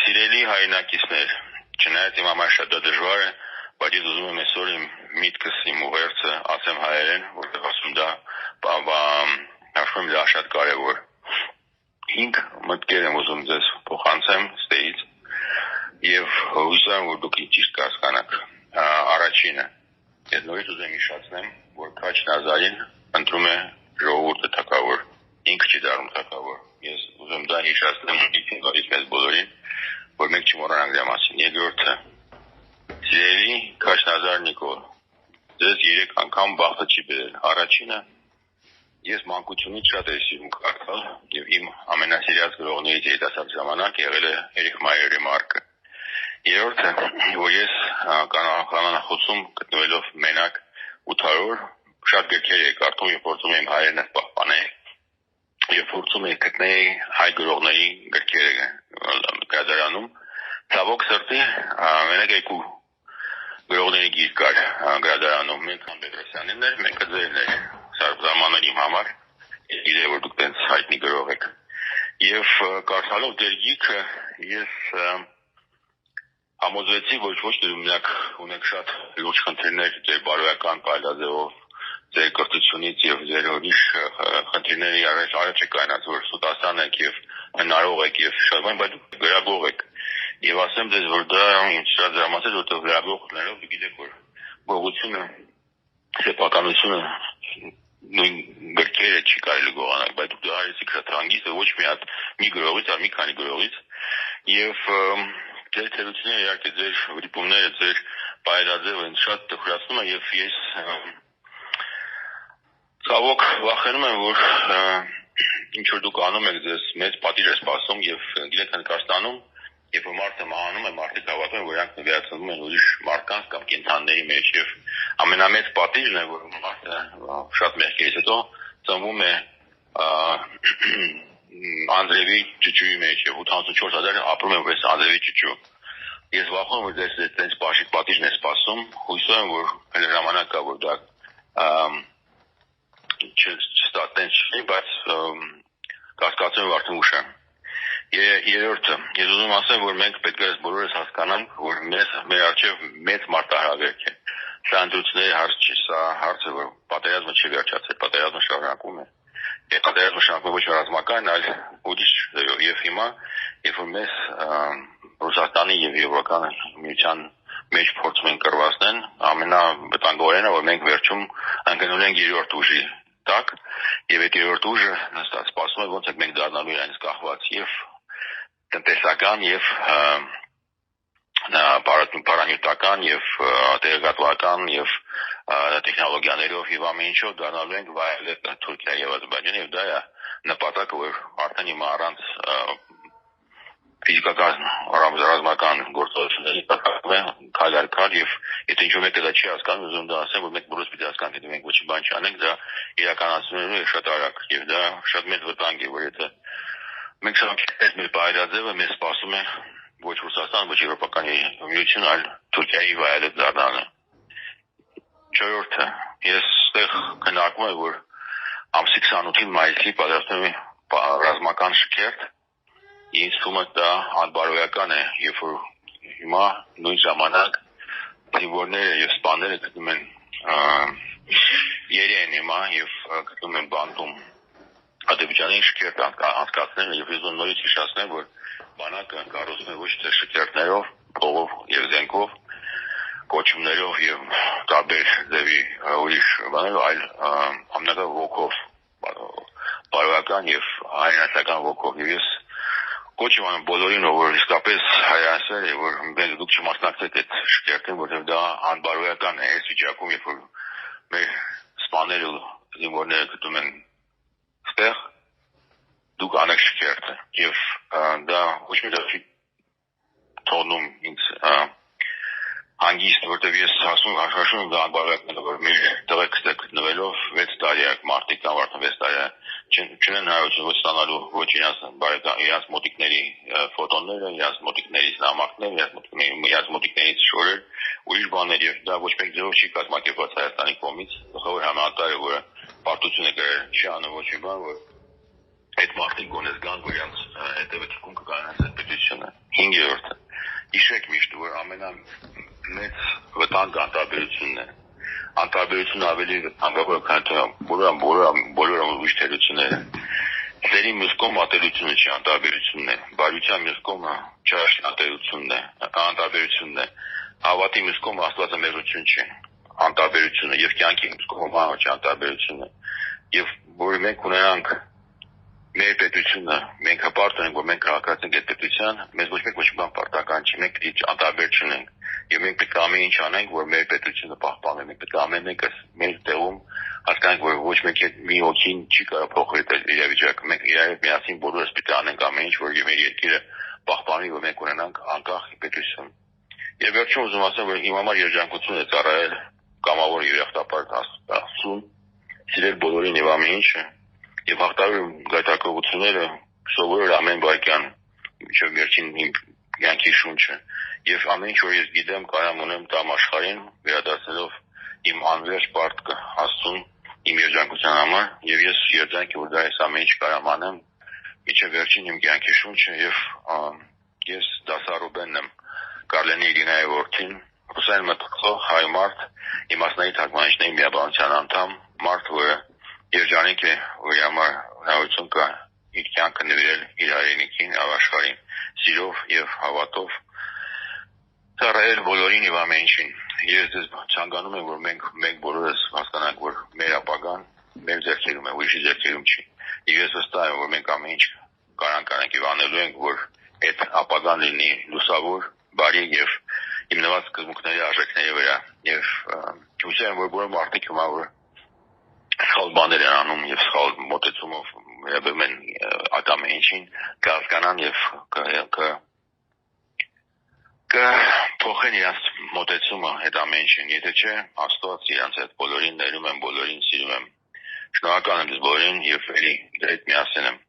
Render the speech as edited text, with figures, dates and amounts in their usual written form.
Սիրելի հայրենակիցներ, չնայած իմ համար շատ դժվար է, բայց ես ուզում եմ այսօր իմ միտքս, իմ ուղերձը ասեմ հայերեն, որտեղ ասում դա հաշվում դա շատ կարևոր։ 5 մտքեր եմ ուզում ձեզ փոխանցեմ ստեից եւ հույսում եմ, որ դուք ճիշտ կհասկանաք։ Առաջինը, ես նորից ուզում եմ հիշեցնեմ, որ Քաչ Նազարին ընտրում է ժողովուրդը թագավոր, ինքը չի դառնում թագավոր։ Ես ուզում դա հիշեցնեմ գալիս մեզ բոլորին, որ մենք չմոռանանք դրա մասին։ Երկրորդը, սիրելի Քաչ Նազար Նիկոլ, ձեզ 3 անգամ բախտը չի բերել։ Առաջինը, ես մանկությունից շատ եմ սիրում կարդալ եւ իմ ամենասիրած գրողներից երիտասարդ ժամանակ եղել է Էրիխ Մայերի Մարկը։ Երրորդը, որ ես կանանախոսում գտնվելով մենակ 8 օր շատ գրքեր եմ կարդում եւ փորձում եմ հայերենը պահպանել եւ փորձում եմ գտնել հայ գրողների գրքերը գրադարանում։ Ցավոք սրտի մենակ 2 գրողների գիրք կար գրադարանում, մեկը Պետրոսյանին էր, մեկը ձերն էր։ Զարմանալի իմ համար, գիտեմ որ դուք տենց հայտնի գրող եք։ Եվ կարդալով ձեր գիրքը ես համոզվեցի, որ ոչ թե դուք ունեք շատ լուրջ խնդիրներ ձեր բարոյական պայլաձևով, ձեր կրթությունից եւ ձեր ուրիշ խնդիրների առաջ եք կայնած, որ սուտասան եք եւ հնարող եք եւ շատ բան, բայց դուք գրագող եք։ Եվ ասեմ ձեզ, որ դա ինձ շատ դրամացել, որտեղ գրագողներով դուք գիտեք, որ գողությունը, սեփականությունը նույն գրքերը չի կարելի գողանալ, բայց դուք դարեցիք շատ հանգիստ ոչ մի հատ մի գրողից, այլ մի քանի գրողից եւ ձեր թերությունները իհարկե ձեր վրիպումները, ձեր բայրաձևը ինձ շատ տխրացնում է եւ ես ցավոք վախենում եմ, որ ինչ որ դուք անում եք ձեզ մեծ պատիժ է սպասում եւ գիտեք Հնդկաստանում երբ որ մարդը մահանում է, մարդիկ հավատում են, որ իրանք նվիրացնում են ուրիշ մարդկանց կամ կենդանիների մեջ եւ ամենամեծ պատիժն է, որ մարդը շատ մեղքերից հետո ծնվում է Անդրեվի ճճուի մեջ եւ 84000 ապրում են որպես Անդրեվի ճճու։ Ես վախում եմ, որ ձեզ այդպես բաշիկ պատիժն է սպասում, հույսում եմ, որ հենց ժամանակ կա, որ դա չստացնի, բայց կասկածում եմ արդեն ուշ է։ Երրորդը, ես ուզում ասեմ, որ մենք պետք է բոլորս հասկանանք, որ մեր առջև մեծ մարտահրավերք է։ Սա ընտրությունների հարց չի, սա հարց է, որ պատերազմը չի վերջացել, պատերազմը շարունակվում է։ Եվ պատերազմը շարունակվում է ոչ ռազմական, այլ ուրիշ ձևով։ Եվ հիմա, երբ որ մեզ Ռուսաստանի եւ Եվրոպական միության մեջ փորձում են կռվածնել, ամենավտանգավորենը, որ մենք վերջում ընկնում ենք երրորդ ուժի տակ, եւ այդ երրորդ ուժը նստած սպասում է ոնց է մենք դառնալու իրենց կախված եւ տնտեսական եւ պարանյութական եւ տեղեկատվական եւ տեխնոլոգիաներով եւ ամեն ինչով դառնալու ենք վայելել Թուրքիա եւ Ադրբեջանը եւ դա է նպատակը, որ արդեն հիմա առանց ֆիզիկական ռազմական գործողությունների քայլարկալ եւ եթե ինչ-որ մեկը դա չի հասկանում, ուզում դա ասեմ, որ մենք բոլորս պիտի հասկանանք, եթե մենք ոչ մի բան չանենք, դա իրականացնելու է շատ արագ եւ դա շատ մեծ վտանգ է, որ եթե մենք շարունակենք մեր բայրաձևը, մեզ սպասում է ոչ Ռուսաստան, ոչ Եվրոպական միություն, այլ Թուրքիայի վայելը դառնալը։ Չորրորդը, ես այստեղ քննարկում եմ, որ ամսի 28-ին մայիսի պատրաստում եմ ռազմական շքերթ, ինձ թվում է դա անբարոյական է, երբ որ հիմա նույն ժամանակ զինվորները եւ սպաները գտնում են Երեն հիմա եւ գտնում են բանտում Ադրբեջանի շքերթ անցկացնել եւ ես նորից հիշեցնեմ, որ բանակը կառուցվում է ոչ թե շքերթներով, փողով եւ զենքով, կոչումներով եւ տարբեր ձևի ուրիշ բաներով, այլ ամենական ոգով, բարոյական եւ հայրենասական ոգով։ Եվ ես կոչ եմ անում բոլորին, որ իսկապես հայրենասեր է, որ մենք դուք չմասնակցեք այդ շքերթին, որովհետեւ դա անբարոյական է այս վիճակում, երբ որ մեր սպաները զինվորները գտնում են ստեղ դուք անեք շքերթը եւ դա ոչ մի դեպքի թողնում ինձ հանգիստ, որտեղ ես ասում եմ դա անբարոյական է, որ մեր տեղեքստը գտնվելով 6 տարի է մարդիկ կամ արդեն 6 տարի չունեն հարություն ստանալու ոչ իրաց մոտիկների ֆոտոները, իրաց մոտիկների նամակները, իրաց մոտիկներից շորեր, ուրիշ բաներ եւ դա ոչ մեկ ձևով չի կազմակերպված Հայաստանի կողմից, գլխավոր համատարը, որը պարտություն է գրել, չի անում ոչ մի բան, որ այդ մարդիկ գոնես գան, որ իրենց հետևեցիկուն կկանանց այդ պետությունը։ 5-րդը։ Հիշեք միշտ, որ ամենամեծ վտանգը անտարբերությունն է։ Անտարբերությունը ավելի վտանգավոր է, քան բոլոր ուրիշ թերությունները։ Ձերի մյուս կողմը ատելությունը չի, անտարբերությունն է։ Բարության մյուս կողմը չարաշտ անտարբերությունն է։ Հավատի մյուս կողմը աստվածամերություն չի, անտարբերությունը, եւ կյանքի մյուս կողմը մանր չի, անտարբերությունը։ Եվ որ մենք ունենանք մեր պետությունը, մենք հպարտ ունենք, որ մենք քաղաքացիենք այդ պետության, մեզ ոչ մեկ ոչ մի բան պարտական չի, մենք պետք է անտարբեր չունենք, եւ մենք պետք է ամեն ինչ անենք, որ մեր պետությունը պահպանվի, մենք պետք է ամեն մեկը մեր տեղում հասկանանք, որ ոչ մեկ մի հոգին չի կարող փոխել այդ իրավիճակը, մենք իրար միասին բոլորս պետք է անենք ամեն ինչ, որ մեր երկիրը պահպանվի, որ մենք ունենանք անկախ պետություն։ Եվ վերջում ուզում ասեմ, որ իմ համար երջանկություն է ծառայել կամավոր երախտապար Աստծուն, սիրել բոլորին եւ ամեն ինչը, եւ հաղթահարել գայթակղությունները, սովորել ամեն վայրկյան, մինչեւ վերջին իմ կյանքի շունչը, եւ ամեն ինչ որ ես գիտեմ, կարամ ունեմ տամ աշխարհին, վերադարձնելով իմ անվերջ պարտքը Աստծուն, իմ երջանկության համար, եւ ես երջանք եմ, որ դա ես ամեն ինչ կարամ անեմ, մինչեւ վերջին իմ կյանքի շունչը, եւ ես դասարուբենն եմ, Կարլենի Իրինայի որդին, Հուսեյն մտքող հայ մարդ, իմաստնայի թարգմանիչների միաբանության անդամ, մարդ, որը երջանիկ է, որի համար հնարավորություն կա իր կյանքը նվիրել իր հայրենիքին, աշխարհին, սիրով եւ հավատով, ծառայել բոլորին եւ ամեն ինչին։ Ես ձեզ ցանկանում եմ, որ մենք բոլորս հասկանանք, որ մեր ապագան մեր ձեռքերում է, ուրիշի ձեռքերում չի։ Եվ ես վստահ եմ, որ մենք ամեն ինչ կարանք եւ անելու ենք, որ այդ ապագան լինի լուսավոր, բարի եւ հիմնված սկզբունքների արժեքների վրա։ Եվ հույսով եմ, որ բոլոր մարդիկ հիմա որ սխալ բաներ են անում եւ սխալ մոտեցումով վերաբերում են այդ ամեն ինչին, կհասկանան եւ կփոխեն իրենց մոտեցումը այդ ամեն ինչին։ Եթե չէ, Աստված իրենց այդ բոլորին ներում եմ, բոլորին սիրում եմ։ Շնորհակալ եմ ձեզ բոլորին եւ էլի դրեք միասին եմ